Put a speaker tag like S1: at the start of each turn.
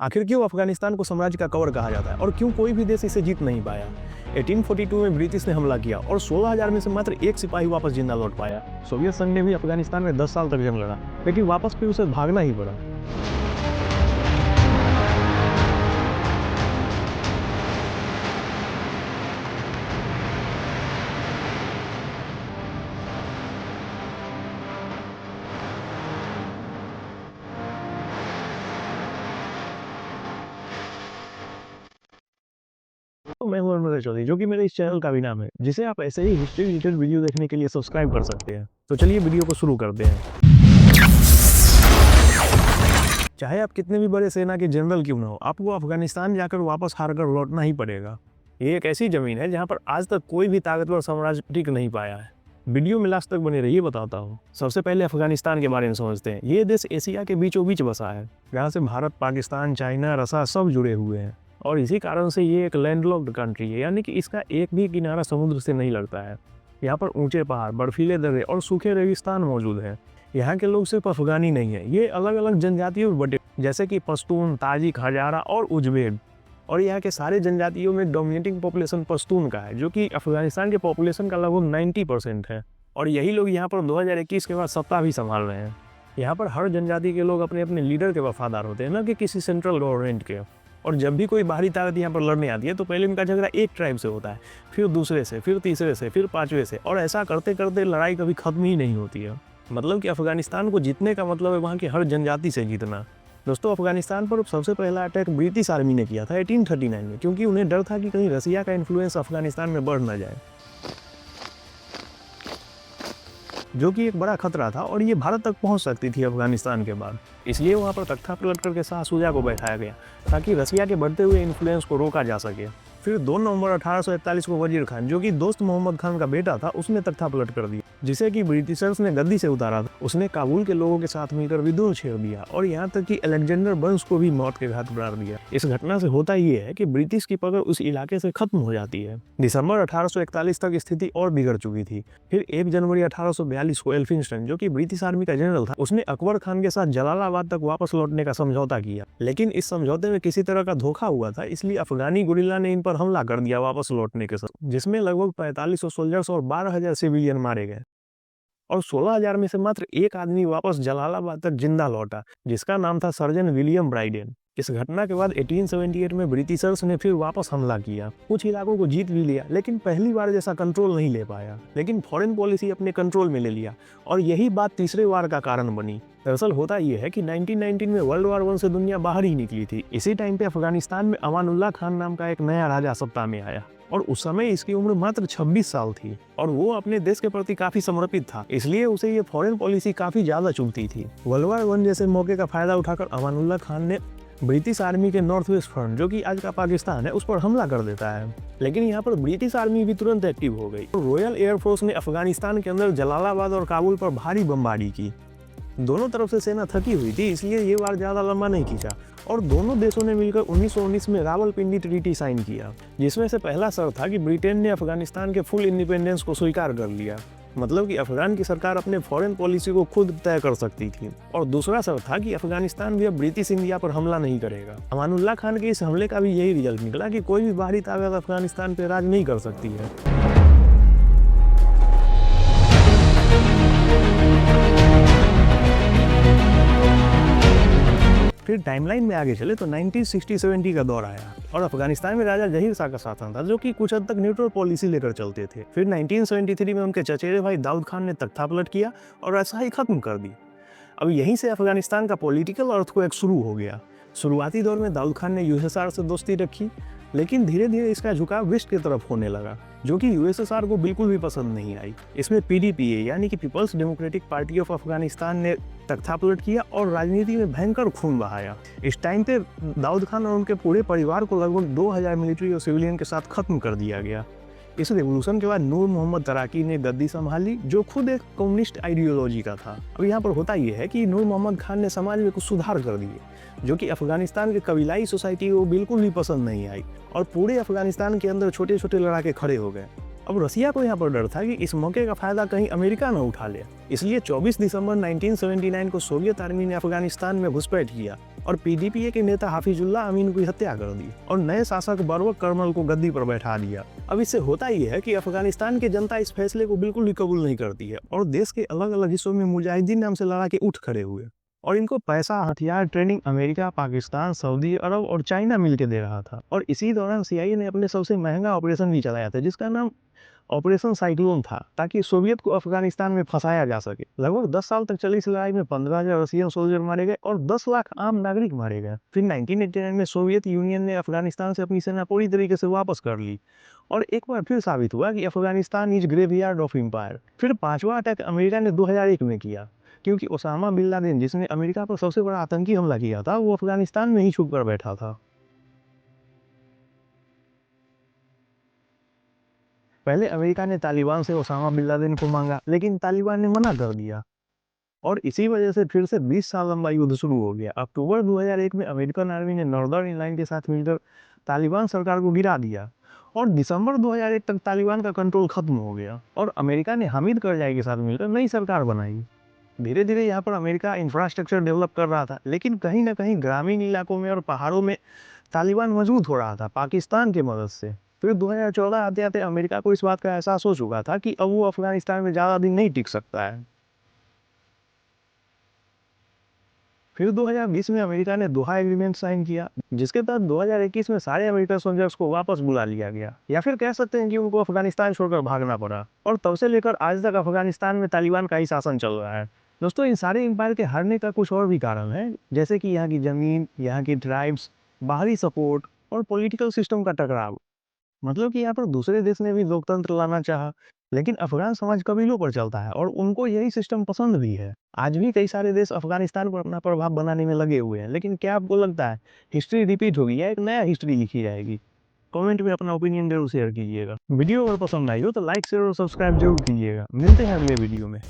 S1: आखिर क्यों अफगानिस्तान को साम्राज्य का कवर कहा जाता है और क्यों कोई भी देश इसे जीत नहीं पाया? 1842 में ब्रिटिश ने हमला किया और 16,000 में से मात्र एक सिपाही वापस जिंदा लौट पाया। सोवियत संघ ने भी अफगानिस्तान में 10 साल तक जंग लड़ा, लेकिन वापस भी उसे भागना ही पड़ा। तो मैं हूं अरविंद चौधरी, जो कि मेरे इस चैनल का भी नाम है, जिसे आप ऐसे ही हिस्ट्री रिलेटेड वीडियो देखने के लिए सब्सक्राइब कर सकते हैं। तो चलिए वीडियो को शुरू करते हैं। चाहे आप कितने भी बड़े सेना के जनरल क्यों ना हो, आपको अफगानिस्तान जाकर वापस हार कर लौटना ही पड़ेगा। ये एक ऐसी जमीन है जहाँ पर आज तक कोई भी ताकतवर साम्राज्य टिक नहीं पाया है। वीडियो में लास्ट तक बने रहिए, बताता हूँ। सबसे पहले अफगानिस्तान के बारे में समझते हैं। ये देश एशिया के बीचों बीच बसा है, जहाँ से भारत, पाकिस्तान, चाइना, रसा सब जुड़े हुए हैं। और इसी कारण से ये एक लैंडलॉक्ड कंट्री है, यानी कि इसका एक भी किनारा समुद्र से नहीं लगता है। यहाँ पर ऊंचे पहाड़, बर्फीले दर्रे और सूखे रेगिस्तान मौजूद हैं। यहाँ के लोग सिर्फ अफगानी नहीं है, ये अलग अलग जनजातियों में बटे, जैसे कि पश्तून, ताजिक, हजारा और उज्बेक। और यहाँ के सारे जनजातियों में डोमिनेटिंग पॉपुलेशन पश्तून का है, जो कि अफगानिस्तान के पॉपुलेशन का लगभग 90% है। और यही लोग यहाँ पर 2021 के बाद सत्ता भी संभाल रहे हैं। यहाँ पर हर जनजाति के लोग अपने अपने लीडर के वफादार होते हैं, न कि किसी सेंट्रल गवर्नमेंट के। और जब भी कोई बाहरी ताकत यहाँ पर लड़ने आती है तो पहले इनका झगड़ा एक ट्राइब से होता है, फिर दूसरे से, फिर तीसरे से, फिर पांचवे से, और ऐसा करते करते लड़ाई कभी खत्म ही नहीं होती है। मतलब कि अफगानिस्तान को जीतने का मतलब है वहाँ की हर जनजाति से जीतना। दोस्तों, अफगानिस्तान पर सबसे पहला अटैक ब्रिटिश आर्मी ने किया था 1839 में, क्योंकि उन्हें डर था कि कहीं रसिया का इन्फ्लुएंस अफगानिस्तान में बढ़ न जाए, जो कि एक बड़ा खतरा था और ये भारत तक पहुंच सकती थी अफगानिस्तान के बाद। इसलिए वहां पर तख्ता पलटकर के शाह शुजा को बैठाया गया, ताकि रसिया के बढ़ते हुए इन्फ्लुएंस को रोका जा सके। फिर 2 नवंबर 1841 को वजीर खान, जो कि दोस्त मोहम्मद खान का बेटा था, उसने तख्ता पलट कर दिया, जिसे कि ब्रिटिशर्स ने गद्दी से उतारा था। उसने काबुल के लोगों के साथ मिलकर विद्रोह छेड़ दिया और यहाँ तक कि अलेक्जेंडर वंश को भी मौत के घाट उतार दिया। इस घटना से होता ये है कि ब्रिटिश की पकड़ उस इलाके से खत्म हो जाती है। दिसंबर 1841 तक स्थिति और बिगड़ चुकी थी। फिर 1 जनवरी 1842 को एल्फिंस्टन, जो कि ब्रिटिश आर्मी का जनरल था, उसने अकबर खान के साथ जलालाबाद तक वापस लौटने का समझौता किया। लेकिन इस समझौते में किसी तरह का धोखा हुआ था, इसलिए अफगानी गुरिल्ला ने इन पर हमला कर दिया वापस लौटने के साथ, जिसमें लगभग 4500 सोल्जर्स और 12,000 सिविलियन मारे गए। और 16,000 में से मात्र एक आदमी वापस जलालाबाद तक जिंदा लौटा, जिसका नाम था सर्जन विलियम ब्राइडेन। इस घटना के बाद 1878 में ब्रिटिशर्स ने फिर वापस हमला किया। कुछ इलाकों को जीत भी लिया, लेकिन पहली बार जैसा कंट्रोल नहीं ले पाया। लेकिन फॉरेन पॉलिसी अपने कंट्रोल में ले लिया, और यही बात तीसरे वार का कारण बनी। दरअसल होता यह है कि 1919 में वर्ल्ड वार 1 से दुनिया बाहर ही निकली थी। इसी टाइम पे अफगानिस्तान में अमानुल्लाह खान नाम का एक नया राजा सत्ता में आया, और उस समय इसकी उम्र मात्र 26 साल थी, और वो अपने देश के प्रति काफी समर्पित था, इसलिए उसे ये फॉरेन पॉलिसी काफी ज्यादा चुभती थी। वर्ल्ड वार 1 जैसे मौके का फायदा उठाकर अमानुल्लाह खान ने ब्रिटिश आर्मी के नॉर्थ वेस्ट फ्रंट, जो कि आज का पाकिस्तान है, उस पर हमला कर देता है। लेकिन यहाँ पर ब्रिटिश आर्मी भी तुरंत एक्टिव हो गई। रॉयल एयरफोर्स ने अफगानिस्तान के अंदर जलालाबाद और काबुल पर भारी बमबारी की। दोनों तरफ से सेना थकी हुई थी, इसलिए ये वार ज्यादा लंबा नहीं खींचा, और दोनों देशों ने मिलकर 1919 में रावलपिंडी ट्रीटी साइन किया, जिसमें से पहला शर्त था कि ब्रिटेन ने अफगानिस्तान के फुल इंडिपेंडेंस को स्वीकार कर लिया। मतलब कि अफगान की सरकार अपने फॉरेन पॉलिसी को खुद तय कर सकती थी। और दूसरा शर्त था कि अफगानिस्तान भी अब ब्रिटिश इंडिया पर हमला नहीं करेगा। अमानुल्लाह खान के इस हमले का भी यही रिजल्ट निकला कि कोई भी बाहरी ताकत अफगानिस्तान पर राज नहीं कर सकती है। फिर टाइमलाइन में आगे चले तो 1960-70 का दौर आया, और अफगानिस्तान में राजा जहीर शाह का शासन था, जो कि कुछ हद तक न्यूट्रल पॉलिसी लेकर चलते थे। फिर 1973 में उनके चचेरे भाई दाऊद खान ने तख्ता पलट किया और ऐसा ही खत्म कर दी। अब यहीं से अफगानिस्तान का पॉलिटिकल अर्थक्वेक शुरू हो गया। शुरुआती दौर में दाऊद खान ने यूएसएसआर से दोस्ती रखी, लेकिन धीरे धीरे इसका झुकाव वेस्ट की तरफ होने लगा, जो कि यूएसएसआर को बिल्कुल भी पसंद नहीं आई। इसमें पीडीपीए यानी कि people's democratic party of Afghanistan ने तख्ता पलट किया और राजनीति में भयंकर खून बहाया। इस टाइम पे दाऊद खान और उनके पूरे परिवार को लगभग 2000 मिलिट्री और सिविलियन के साथ खत्म कर दिया गया। इस रेवोल्यूशन के बाद नूर मोहम्मद तराकी ने गद्दी संभाली, जो खुद एक कम्युनिस्ट आइडियोलॉजी का था। अब यहाँ पर होता यह है कि नूर मोहम्मद खान ने समाज में कुछ सुधार कर दिए, जो कि अफगानिस्तान के कबीलाई सोसाइटी को बिल्कुल भी पसंद नहीं आई, और पूरे अफगानिस्तान के अंदर छोटे छोटे लड़ाके खड़े हो गए। अब रसिया को यहाँ पर डर था कि इस मौके का फायदा कहीं अमेरिका न उठा ले, इसलिए 24 दिसंबर 1979 को सोवियत आर्मी ने अफगानिस्तान में घुसपैठ किया और पीडीपीए के नेता हाफिजुल्लाह अमीन की हत्या कर दी और नए शासक बरवक कर्नल को गद्दी पर बैठा दिया। अब इससे होता ये है कि अफगानिस्तान की जनता इस फैसले को बिल्कुल भी कबूल नहीं करती है और देश के अलग अलग हिस्सों में मुजाहिदीन नाम से लड़ा के उठ खड़े हुए और इनको पैसा, हथियार, ट्रेनिंग अमेरिका, पाकिस्तान, सऊदी अरब और चाइना मिलकर दे रहा था। और इसी दौरान सीआईए ने अपने सबसे महंगा ऑपरेशन भी चलाया था जिसका नाम ऑपरेशन साइक्लोन था, ताकि सोवियत को अफगानिस्तान में फंसाया जा सके। लगभग 10 साल तक चली इस लड़ाई में 15,000 रशियन सोल्जर मारे गए और 10 लाख आम नागरिक मारे गए। फिर 1989 में सोवियत यूनियन ने अफगानिस्तान से अपनी सेना पूरी तरीके से वापस कर ली और एक बार फिर साबित हुआ कि Afghanistan is graveyard of empire. फिर पांचवा अटैक अमेरिका ने 2001 में किया, क्योंकि ओसामा बिन लादेन, जिसने अमेरिका पर सबसे बड़ा आतंकी हमला किया था, वो अफगानिस्तान में ही छुप कर बैठा था। पहले अमेरिका ने तालिबान से ओसामा बिन लादेन को मांगा, लेकिन तालिबान ने मना कर दिया और इसी वजह से फिर से 20 साल लंबा युद्ध शुरू हो गया। अक्टूबर 2001 में अमेरिकन आर्मी ने नॉर्दर्न लाइन के साथ मिलकर तालिबान सरकार को गिरा दिया और दिसंबर 2001 तक तालिबान का कंट्रोल खत्म हो गया और अमेरिका ने हामिद करजाई के साथ मिलकर नई सरकार बनाई। धीरे धीरे यहाँ पर अमेरिका इंफ्रास्ट्रक्चर डेवलप कर रहा था, लेकिन कहीं ना कहीं ग्रामीण इलाकों में और पहाड़ों में तालिबान मजबूत हो रहा था पाकिस्तान की मदद से। फिर 2014 आते आते अमेरिका को इस बात का एहसास हो चुका था कि अब वो अफगानिस्तान में ज़्यादा दिन नहीं टिक सकता है। फिर 2020 में अमेरिका ने दोहा एग्रीमेंट साइन किया, जिसके तहत 2021 में सारे अमेरिकन सोल्जर्स को वापस बुला लिया गया, या फिर कह सकते हैं कि उनको अफगानिस्तान छोड़कर भागना पड़ा। और तब से लेकर आज तक अफगानिस्तान में तालिबान का ही शासन चल रहा है। दोस्तों, इन सारे एम्पायर के हारने का कुछ और भी कारण है, जैसे कि यहाँ की जमीन, यहाँ की ट्राइब्स, बाहरी सपोर्ट और पॉलिटिकल सिस्टम का टकराव। मतलब कि यहाँ पर दूसरे देश ने भी लोकतंत्र लाना चाहा, लेकिन अफगान समाज कबीलों पर चलता है और उनको यही सिस्टम पसंद भी है। आज भी कई सारे देश अफगानिस्तान पर अपना प्रभाव बनाने में लगे हुए हैं, लेकिन क्या आपको लगता है हिस्ट्री रिपीट होगी या एक नया हिस्ट्री लिखी जाएगी? कमेंट में अपना ओपिनियन जरूर शेयर कीजिएगा। वीडियो अगर पसंद आई हो तो लाइक, शेयर और सब्सक्राइब जरूर कीजिएगा। मिलते हैं अगले वीडियो में।